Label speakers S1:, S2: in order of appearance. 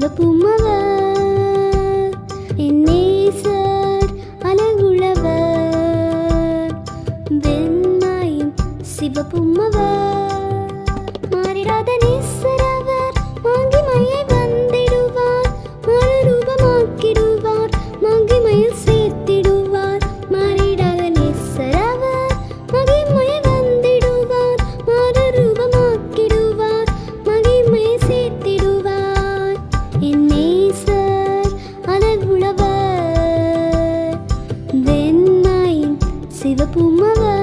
S1: சிவப்புமவர் என் நேசர் அழகுள்ளவர் வெண்மையும் சிவப்புமவர் மாறிடாத நேசர் அவர் மகிமையை வந்திடுவார் மறுரூபமாக்கிடுவார் மகிமையில் சேர்த்திடுவார் மாறிடாத நேசர் அவர் மகிமையை வந்திடுவார் மறுரூபமாக்கிடுவார் மகிமையை சேர்த்திடுவார் என் நேசர் அழகுள்ளவர் வெண்மையின் சிவப்புமவர்